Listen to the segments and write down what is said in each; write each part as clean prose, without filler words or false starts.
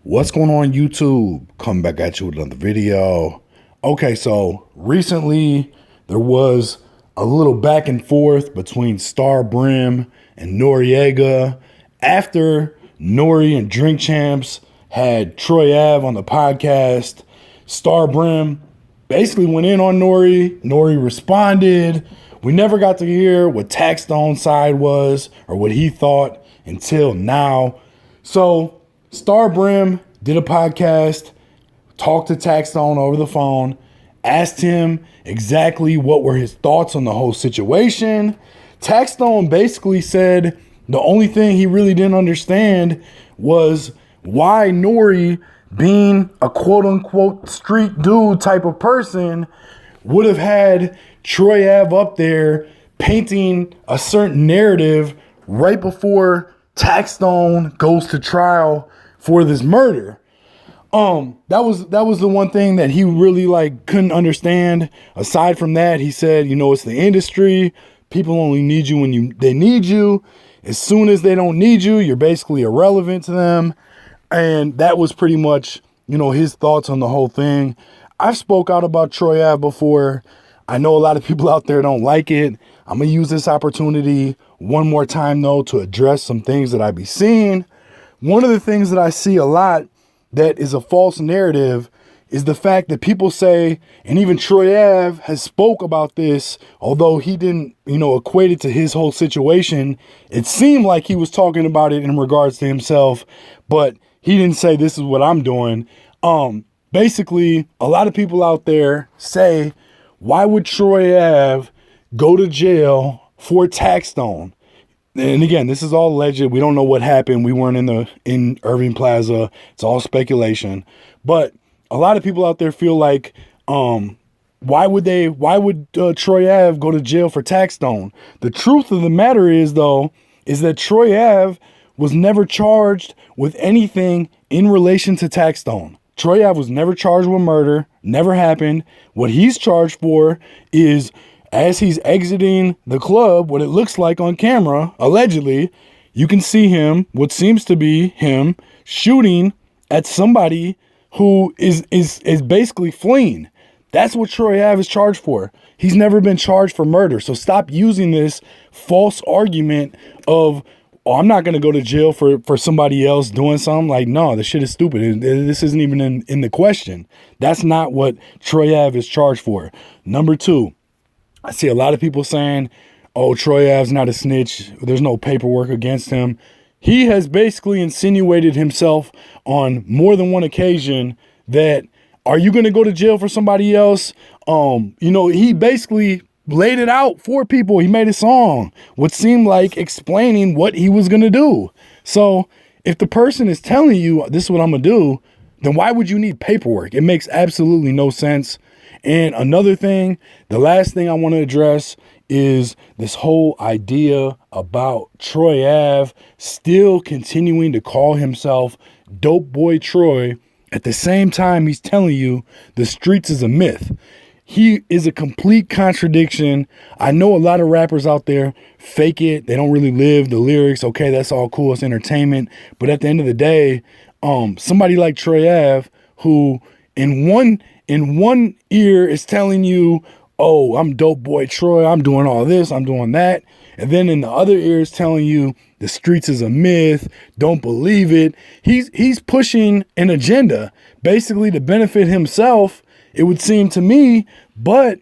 What's going on, YouTube? Coming back at you with another video. Okay, so recently there was a little back and forth between Star Brim and Noriega after Nori and Drink Champs had Troy Ave on the podcast. Star Brim basically went in on Nori. Nori responded. We never got to hear what TAXSTONE's side was or what he thought until now. So Star Brim did a podcast, talked to TAXSTONE over the phone, asked him exactly what were his thoughts on the whole situation. TAXSTONE basically said the only thing he really didn't understand was why Nori, being a quote unquote street dude type of person, would have had Troy Ave up there painting a certain narrative right before TAXSTONE goes to trial for this murder. That was the one thing that he really couldn't understand. Aside from that, he said, it's the industry. People only need you when they need you. As soon as they don't need you, you're basically irrelevant to them. And that was pretty much, his thoughts on the whole thing. I've spoke out about Troy Ave before. I know a lot of people out there don't like it. I'm going to use this opportunity one more time, though, to address some things that I be seeing. One of the things that I see a lot that is a false narrative is the fact that people say, and even Troy Ave has spoke about this, although he didn't, equate it to his whole situation. It seemed like he was talking about it in regards to himself, but he didn't say this is what I'm doing. Basically, a lot of people out there say, why would Troy Ave go to jail for TAXSTONE? And again, this is all alleged. We don't know what happened. We weren't in Irving Plaza. It's all speculation. But a lot of people out there feel like, why would Troy Ave go to jail for TAXSTONE? The truth of the matter is that Troy Ave was never charged with anything in relation to TAXSTONE. Troy Ave was never charged with murder. Never happened. What he's charged for is, as he's exiting the club, what it looks like on camera, allegedly, you can see him, what seems to be him, shooting at somebody who is basically fleeing. That's what Troy Ave is charged for. He's never been charged for murder. So stop using this false argument of, oh, I'm not going to go to jail for somebody else doing something. No, this shit is stupid. This isn't even in the question. That's not what Troy Ave is charged for. Number two, I see a lot of people saying, oh, Troy Ave's not a snitch. There's no paperwork against him. He has basically insinuated himself on more than one occasion that, are you going to go to jail for somebody else? He basically laid it out for people. He made a song, what seemed like explaining what he was going to do. So if the person is telling you this is what I'm going to do, then why would you need paperwork? It makes absolutely no sense. And another thing, the last thing I want to address is this whole idea about Troy Ave still continuing to call himself Dope Boy Troy at the same time he's telling you the streets is a myth. He is a complete contradiction. I know a lot of rappers out there fake it. They don't really live the lyrics. Okay, that's all cool. It's entertainment. But at the end of the day, somebody like Troy Ave, who in one ear is telling you, oh, I'm Dope Boy Troy, I'm doing all this, I'm doing that. And then in the other ear is telling you the streets is a myth, don't believe it. He's pushing an agenda basically to benefit himself, it would seem to me. But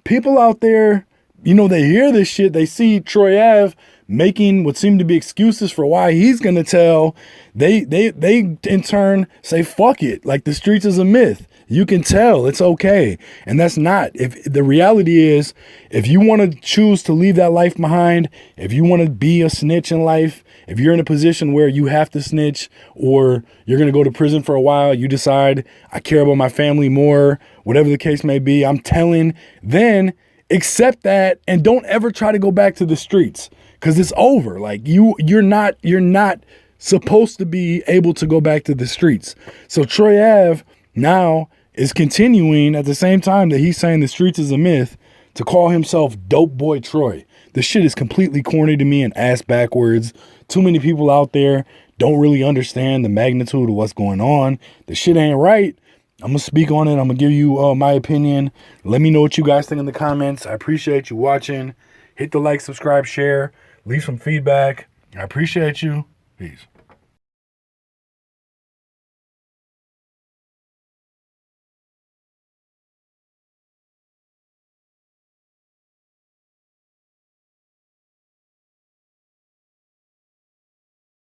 people out there, they hear this shit, they see Troy Ave making what seem to be excuses for why he's going to tell. They in turn say, fuck it. The streets is a myth. You can tell it's okay. And that's not. If the reality is, if you want to choose to leave that life behind, if you want to be a snitch in life, if you're in a position where you have to snitch or you're going to go to prison for a while, you decide, I care about my family more, whatever the case may be, I'm telling, then accept that and don't ever try to go back to the streets, because it's over. You're not supposed to be able to go back to the streets. So Troy Ave now is continuing at the same time that he's saying the streets is a myth to call himself Dope Boy Troy. This shit is completely corny to me and ass backwards. Too many people out there don't really understand the magnitude of what's going on. The shit ain't right. I'm going to speak on it. I'm going to give you my opinion. Let me know what you guys think in the comments. I appreciate you watching. Hit the like, subscribe, share. Leave some feedback. I appreciate you. Peace.